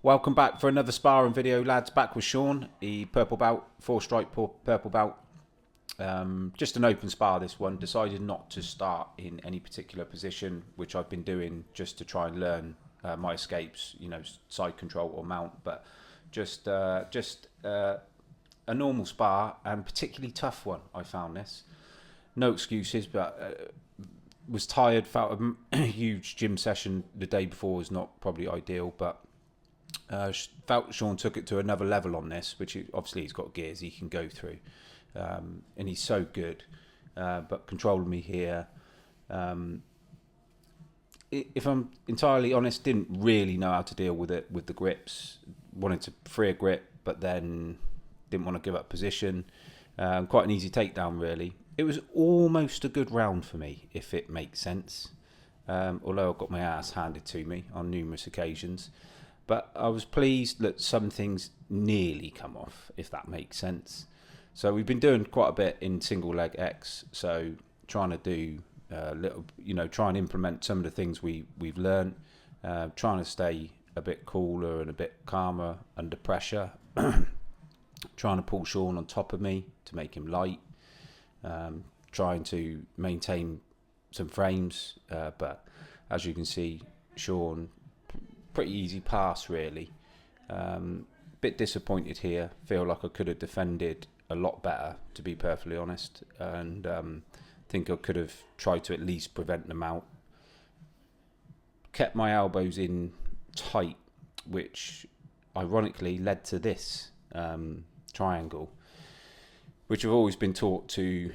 Welcome back for another sparring video, lads. Back with Sean, the purple belt, 4-stripe purple belt. Just an open spar, this one. Decided not to start in any particular position, which I've been doing just to try and learn my escapes, you know, side control or mount. But just a normal spar, and particularly tough one, I found this. No excuses, but was tired, felt a huge gym session the day before was not probably ideal, but felt Sean took it to another level on this, which obviously he's got gears he can go through, and he's so good, but controlling me here. If I'm entirely honest, didn't really know how to deal with it with the grips. Wanted to free a grip, but then didn't want to give up position. Quite an easy takedown, really. It was almost a good round for me, if it makes sense, although I got my ass handed to me on numerous occasions. But I was pleased that some things nearly come off, if that makes sense. So we've been doing quite a bit in single leg X. So trying to do a little, you know, try and implement some of the things we've learned. Trying to stay a bit cooler and a bit calmer under pressure. Trying to pull Sean on top of me to make him light. Trying to maintain some frames. But as you can see, Sean, pretty easy pass, really. Bit disappointed here. Feel like I could have defended a lot better, to be perfectly honest, and think I could have tried to at least prevent them out. Kept my elbows in tight, which ironically led to this triangle, which I've always been taught to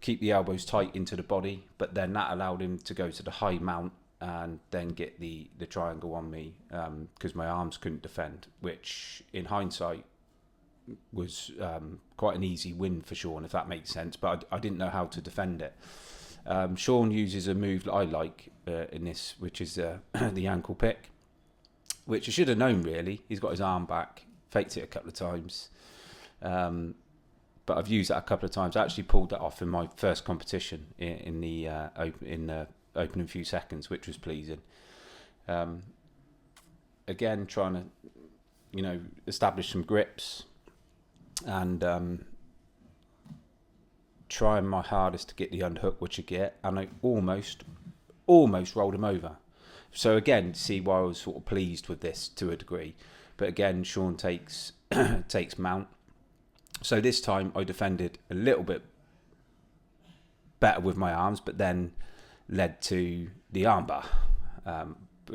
keep the elbows tight into the body, but then that allowed him to go to the high mount and then get the triangle on me, because my arms couldn't defend, which in hindsight was quite an easy win for Sean, if that makes sense, but I didn't know how to defend it. Sean uses a move that I like in this, which is the ankle pick, which I should have known, really. He's got his arm back, faked it a couple of times, but I've used that a couple of times. I actually pulled that off in my first competition in the opening few seconds, which was pleasing. Again, trying to, you know, establish some grips and trying my hardest to get the underhook, which I get, and I almost rolled him over. So again, see why I was sort of pleased with this to a degree. But again, Sean takes mount. So this time I defended a little bit better with my arms, but then led to the armbar,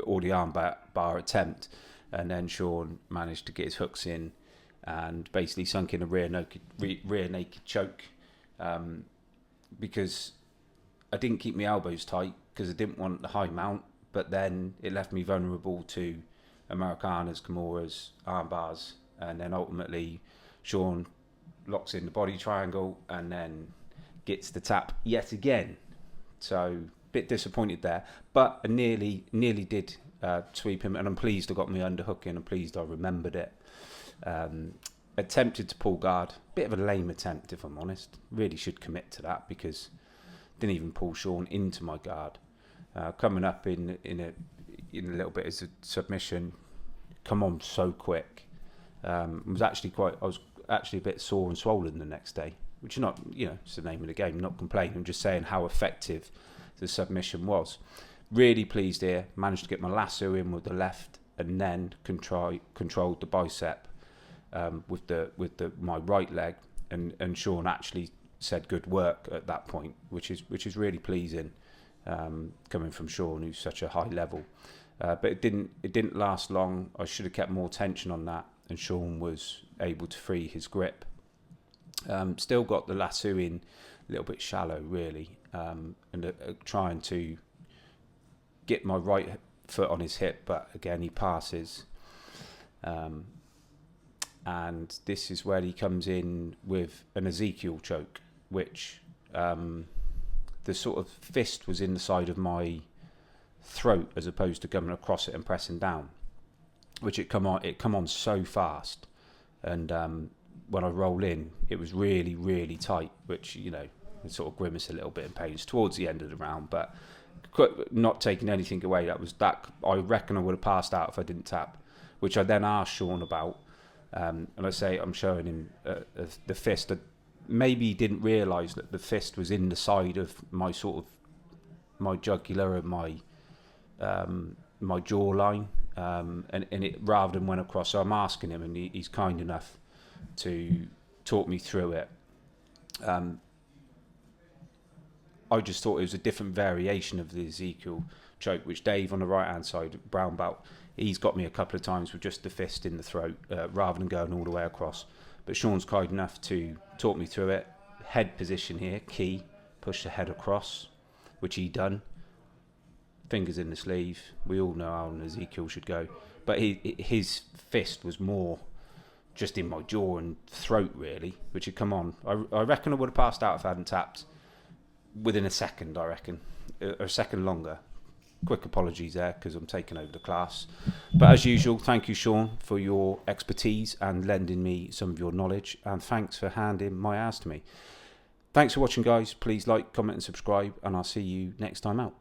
or the armbar attempt, and then Sean managed to get his hooks in and basically sunk in a rear naked choke, because I didn't keep my elbows tight because I didn't want the high mount, but then it left me vulnerable to Americanas, Kimuras, armbars, and then ultimately Sean locks in the body triangle and then gets the tap yet again. So bit disappointed there, but I nearly did sweep him, and I'm pleased I got my underhook in. I'm pleased I remembered it. Attempted to pull guard, bit of a lame attempt, if I'm honest. Really should commit to that, because didn't even pull Sean into my guard. Coming up in a little bit as a submission, come on so quick. I was actually a bit sore and swollen the next day, which is not, you know, it's the name of the game. Not complaining. I'm just saying how effective the submission was. Really pleased here. Managed to get my lasso in with the left, and then controlled the bicep with my right leg, and Sean actually said good work at that point, which is really pleasing, coming from Sean, who's such a high level. But it didn't last long. I should have kept more tension on that, and Sean was able to free his grip. Still got the lasso in a little bit shallow, really, and trying to get my right foot on his hip, but again he passes. And this is where he comes in with an Ezekiel choke, which the sort of fist was in the side of my throat as opposed to coming across it and pressing down, which it come on so fast, and when I roll in, it was really, really tight, which, you know, it sort of grimaced a little bit in pain towards the end of the round, but not taking anything away. That I reckon I would have passed out if I didn't tap. which I then asked Sean about. And I say I'm showing him the fist. Maybe he didn't realise that the fist was in the side of my my jugular and my jawline, and it rather than went across. So I'm asking him, and he's kind enough to talk me through it. I just thought it was a different variation of the Ezekiel choke, which Dave on the right hand side, brown belt, he's got me a couple of times with just the fist in the throat, rather than going all the way across. But Sean's kind enough to talk me through it. Head position here, key, push the head across, which he done. Fingers in the sleeve. We all know how an Ezekiel should go, but his fist was more just in my jaw and throat, really, which had come on. I reckon I would have passed out if I hadn't tapped within a second, I reckon, or a second longer. Quick apologies there because I'm taking over the class. But as usual, thank you, Sean, for your expertise and lending me some of your knowledge. And thanks for handing my ass to me. Thanks for watching, guys. Please like, comment and subscribe, and I'll see you next time out.